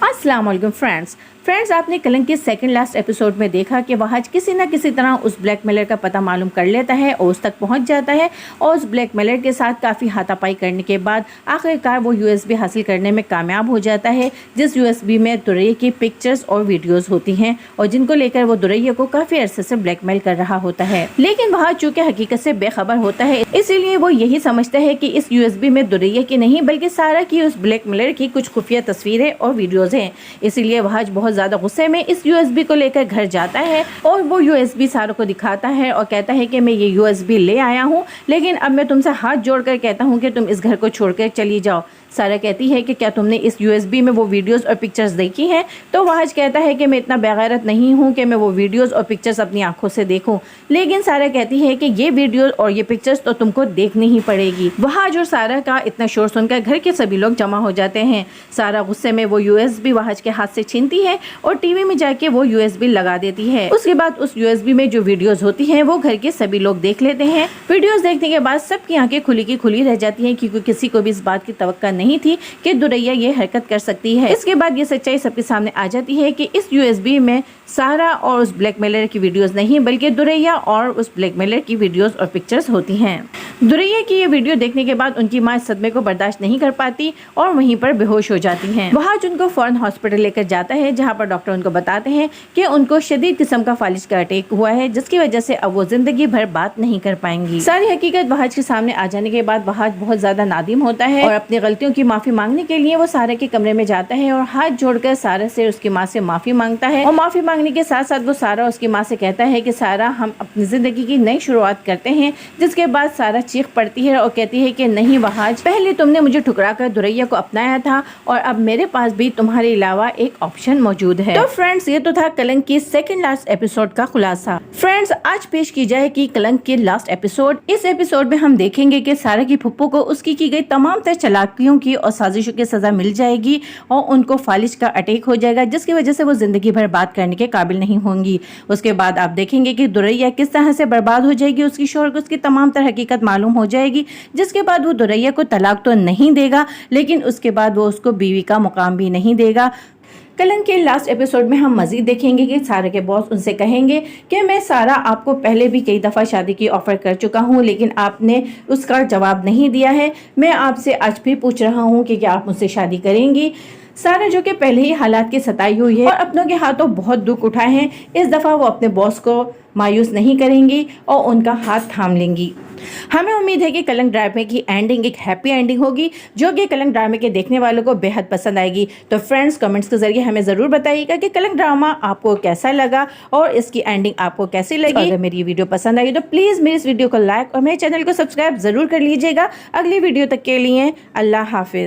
अस्सलाम वालेकुम फ्रेंड्स, आपने कलंक के सेकंड लास्ट एपिसोड में देखा कि वहाज किसी न किसी तरह उस ब्लैकमेलर का पता मालूम कर लेता है और उस तक पहुंच जाता है और उस ब्लैकमेलर के साथ काफ़ी हाथापाई करने के बाद आखिरकार वो यूएसबी हासिल करने में कामयाब हो जाता है, जिस यूएसबी में दुरैया की पिक्चर्स और वीडियोज़ होती हैं और जिनको लेकर वो दुरैया को काफ़ी अरसे से ब्लैकमेल कर रहा होता है। लेकिन वहाज चूँकि हकीकत से बेखबर होता है, इसीलिए वो यही समझता है कि इस यूएसबी में दुरैया की नहीं बल्कि सारा की उस ब्लैकमेलर की कुछ खुफिया तस्वीरें और वीडियोज़ हैं। इसीलिए वहाज बहुत ज़्यादा गुस्से में इस यूएसबी को लेकर घर जाता है और वो यूएसबी सारा को दिखाता है और कहता है कि मैं ये यूएसबी ले आया हूँ, लेकिन अब मैं तुमसे हाथ जोड़कर कहता हूँ कि तुम इस घर को छोड़कर चली जाओ। सारा कहती है कि क्या तुमने इस यूएसबी में वो वीडियोस और पिक्चर्स देखी हैं? तो वहाज कहता है कि मैं इतना बेगैरत नहीं हूँ कि मैं वो वीडियोस और पिक्चर्स अपनी आंखों से देखूं। लेकिन सारा कहती है कि ये वीडियोस और ये पिक्चर्स तो तुमको देखनी ही पड़ेगी। वहाज और सारा का इतना शोर सुनकर घर के सभी लोग जमा हो जाते हैं। सारा गुस्से में वो यूएसबी वहाज के हाथ से छीनती है और टीवी में जाके वो यूएसबी लगा देती है। उसके बाद उस यूएसबी में जो वीडियोज होती है वो घर के सभी लोग देख लेते हैं। वीडियोज देखने के बाद सबकी आंखें खुली की खुली रह जाती है, क्योंकि किसी को भी इस बात की तवक्का नहीं थी कि दुरैया ये हरकत कर सकती है। इसके बाद ये सच्चाई सबके सामने आ जाती है कि इस यूएसबी में सारा और उस ब्लैकमेलर की वीडियोस नहीं बल्कि दुरैया और उस ब्लैकमेलर की वीडियोस और पिक्चर्स होती हैं। दुरैया की ये वीडियो देखने के बाद उनकी माँ सदमे को बर्दाश्त नहीं कर पाती और वहीं पर बेहोश हो जाती हैं। वहाज उनको फौरन हॉस्पिटल लेकर जाता है, जहाँ पर डॉक्टर उनको बताते हैं कि उनको शदीद किस्म का फालिज का अटैक हुआ है, जिसकी वजह से अब वो जिंदगी भर बात नहीं कर पाएंगी। सारी हकीकत वहाज के सामने आ जाने के बाद वहाज बहुत ज्यादा नादिम होता है और अपनी गलतियों की माफी मांगने के लिए वो सारा के कमरे में जाता है और हाथ जोड़कर सारा से उसकी माँ से माफी मांगता है। और माफी मांगने के साथ साथ वो सारा उसकी माँ से कहता है कि सारा, हम अपनी जिंदगी की नई शुरुआत करते हैं। जिसके बाद सारा चीख पड़ती है और कहती है कि नहीं वहाज, पहले तुमने मुझे ठुकरा कर दुरैया को अपनाया था और अब मेरे पास भी तुम्हारे अलावा एक ऑप्शन मौजूद है। तो फ्रेंड्स, ये तो था कलंक की सेकंड लास्ट एपिसोड का खुलासा। फ्रेंड्स, आज पेश की जाए कि कलंक के लास्ट एपिसोड। इस एपिसोड में हम देखेंगे कि सारा की फुप्पो को उसकी की गई तमाम तरह चालाकियों की और साजिशों की सजा मिल जाएगी और उनको फालिज का अटैक हो जाएगा, जिसकी वजह से वो जिंदगी भर बात करने के काबिल नहीं होंगी। उसके बाद आप देखेंगे कि दुरैया किस तरह से बर्बाद हो जाएगी, उसकी शौहर को उसकी तमाम तरह हकीकत मालूम हो जाएगी, जिसके बाद वो दुरैया को तलाक तो नहीं देगा, लेकिन उसके बाद वो उसको बीवी का मुकाम भी नहीं देगा। कलंक के लास्ट एपिसोड में हम मजीद देखेंगे कि सारा के बॉस उनसे कहेंगे कि मैं सारा, आपको पहले भी कई दफ़ा शादी की ऑफर कर चुका हूं, लेकिन आपने उसका जवाब नहीं दिया है। मैं आपसे आज भी पूछ रहा हूं कि क्या आप मुझसे शादी करेंगी? सारा, जो कि पहले ही हालात की सताई हुई है और अपनों के हाथों बहुत दुख उठाए हैं, इस दफ़ा वो अपने बॉस को मायूस नहीं करेंगी और उनका हाथ थाम लेंगी। हमें उम्मीद है कि कलंक ड्रामे की एंडिंग एक हैप्पी एंडिंग होगी, जो कि कलंक ड्रामे के देखने वालों को बेहद पसंद आएगी। तो फ्रेंड्स, कमेंट्स के जरिए हमें ज़रूर बताइएगा कि कलंक ड्रामा आपको कैसा लगा और इसकी एंडिंग आपको कैसी लगी। अगर मेरी वीडियो पसंद आई तो प्लीज़ मेरी इस वीडियो को लाइक और मेरे चैनल को सब्सक्राइब ज़रूर कर लीजिएगा। अगली वीडियो तक के लिए अल्लाह हाफिज़।